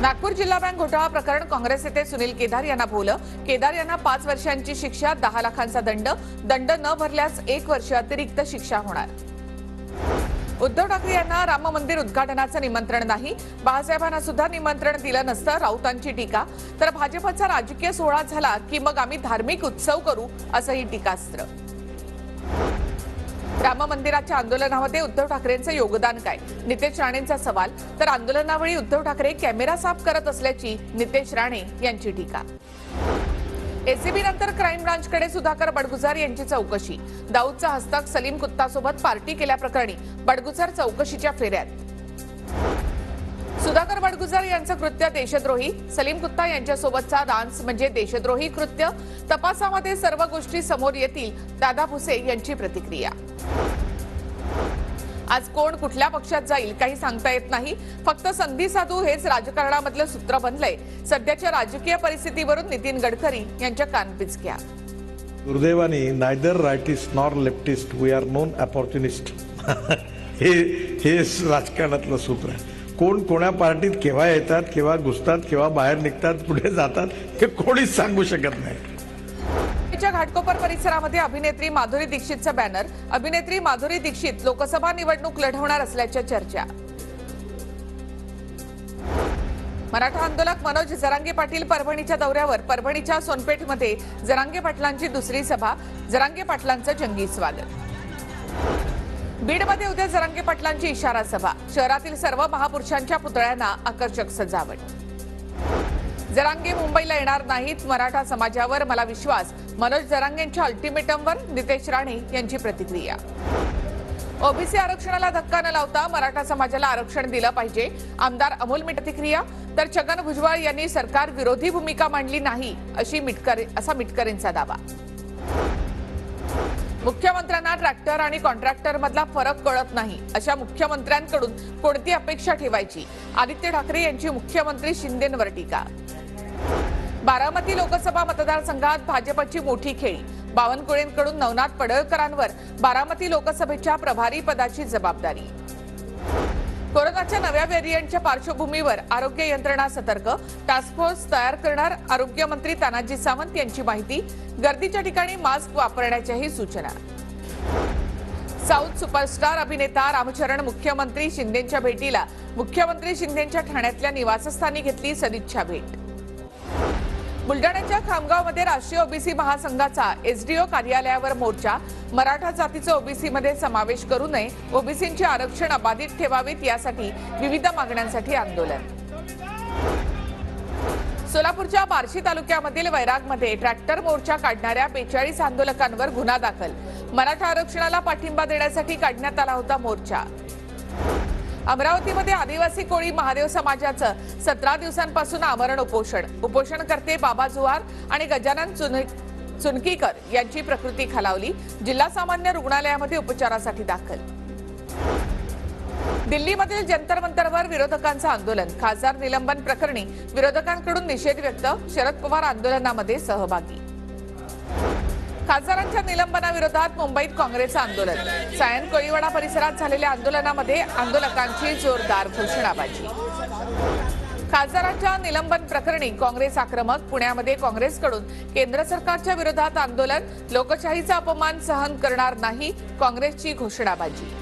नागपूर जिल्हा बँक घोटाळा प्रकरण काँग्रेस नेते सुनील केदार यांना भोवलं। केदार यांना 5 वर्षांची शिक्षा, 10 लाखांचा दंड न भरल्यास 1 वर्ष अतिरिक्त शिक्षा होणार। उद्धव ठाकरे यांना राम मंदिर उद्घाटनाचं निमंत्रण नाही, बाळासाहेबांना सुद्धा निमंत्रण दिलं नसतं, राऊतांची टीका। तर भाजपचा राजकीय सोहळा झाला की मग आम्ही धार्मिक उत्सव करू, असंही टीकास्त्र। राम मंदिराच्या आंदोलनामध्ये उद्धव ठाकरेंचं योगदान काय, नितेश राणेंचा सवाल। तर आंदोलनावेळी उद्धव ठाकरे कॅमेरा साफ करत असल्याची नितेश राणे यांची टीका। एसीबी नंतर क्राईम ब्रांचकडे सुधाकर बडगुजार यांची चौकशी। दाऊदचा हस्तक सलीम कुत्तासोबत पार्टी केल्याप्रकरणी बडगुजार चौकशीच्या फेऱ्यात। सुधाकर बडगुजार यांचं कृत्य देशद्रोही, सलीम कुत्ता यांच्यासोबतचा डान्स म्हणजे देशद्रोही कृत्य। तपासामध्ये सर्व गोष्टी समोर येतील, दादा भुसे यांची प्रतिक्रिया। आज कोण कुठल्या पक्षात जाईल काही सांगता येत नाही, फक्त संधी साधू हेच राजकारणामधलं सूत्र बनलंय। सध्याच्या राजकीय परिस्थितीवरून नितीन गडकरी यांच्या कानपिचक्या। दुर्दैवाने neither rightist nor leftist we are known opportunist हे राजकारणातलं सूत्र आहे। कोण कोणा पार्टीत केव्हा येतात, केव्हा घुसतात, केव्हा बाहेर निघतात, पुढे जातात हे कोणीच सांगू शकत नाही। घाटकोपर परिसरामध्ये अभिनेत्री माधुरी दीक्षितचं बॅनर। अभिनेत्री माधुरी दीक्षित लोकसभा निवडणूक लढवणार असल्याच्या चर्चा। मराठा आंदोलक मनोज जरांगे पाटील परभणीच्या दौऱ्यावर। परभणीच्या सोनपेठमध्ये जरांगे पाटलांची दुसरी सभा, जरांगे पाटलांचं जंगी स्वागत। बीडमध्ये उद्या जरांगे पाटलांची इशारा सभा, शहरातील सर्व महापुरुषांच्या पुतळ्यांना आकर्षक सजावट। जरांगे मुंबईला येणार नाहीत, मराठा समाजावर मला विश्वास, मनोज जरांगेंच्या अल्टिमेटमवर नितेश राणे यांची प्रतिक्रिया। ओबीसी आरक्षणाला धक्का न लावता मराठा समाजाला आरक्षण दिलं पाहिजे, आमदार अमोल प्रतिक्रिया। तर छगन भुजबळ यांनी सरकार विरोधी भूमिका मांडली नाही असा मिटकरींचा दावा। मुख्यमंत्र्यांना ट्रॅक्टर आणि कॉन्ट्रॅक्टर मधला फरक कळत नाही, अशा मुख्यमंत्र्यांकडून कोणती अपेक्षा ठेवायची, आदित्य ठाकरे यांची मुख्यमंत्री शिंदेंवर टीका। बारामती लोकसभा मतदारसंघात भाजपची मोठी खेळी, बावनकुळेंकडून नवनाथ पडळकरांवर बारामती लोकसभेच्या प्रभारी पदाची जबाबदारी। कोरोनाच्या नव्या व्हेरियंटच्या पार्श्वभूमीवर आरोग्य यंत्रणा सतर्क, टास्क फोर्स तयार करणार आरोग्यमंत्री तानाजी सावंत यांची माहिती। गर्दीच्या ठिकाणी मास्क वापरण्याच्याही सूचना। साऊथ सुपरस्टार अभिनेता रामचरण मुख्यमंत्री शिंदेंच्या भेटीला, मुख्यमंत्री शिंदेंच्या ठाण्यातल्या निवासस्थानी घेतली सदिच्छा भेट। बुलढाण्याच्या खामगावमध्ये राष्ट्रीय ओबीसी महासंघाचा एसडीओ कार्यालयावर मोर्चा। मराठा जातीचा ओबीसीमध्ये समावेश करू नये, ओबीसींचे आरक्षण अबाधित ठेवावेत यासाठी विविध मागण्यांसाठी आंदोलन। सोलापूरच्या बार्शी तालुक्यामधील वैरागमध्ये ट्रॅक्टर मोर्चा काढणाऱ्या 42 आंदोलकांवर गुन्हा दाखल। मराठा आरक्षणाला पाठिंबा देण्यासाठी काढण्यात आला होता मोर्चा। अमरावतीमध्ये आदिवासी कोळी महादेव समाजाचं 17 दिवसांपासून आमरण उपोषण। उपोषणकर्ते बाबा जुवार आणि गजानन चुनकीकर यांची प्रकृती खालावली, जिल्हा सामान्य रुग्णालयामध्ये उपचारासाठी दाखल। दिल्लीमधील जंतर मंतरवर विरोधकांचं आंदोलन, खासदार निलंबन प्रकरणी विरोधकांकडून निषेध व्यक्त, शरद पवार आंदोलनामध्ये सहभागी। खासदारांच्या निलंबनाविरोधात मुंबईत काँग्रेसचं आंदोलन, सायन कोळीवाडा परिसरात झालेल्या आंदोलनामध्ये आंदोलकांची जोरदार घोषणाबाजी। खासदारांच्या निलंबन प्रकरणी काँग्रेस आक्रमक, पुण्यामध्ये काँग्रेसकडून केंद्र सरकारच्या विरोधात आंदोलन, लोकशाहीचा अपमान सहन करणार नाही, काँग्रेसची घोषणाबाजी।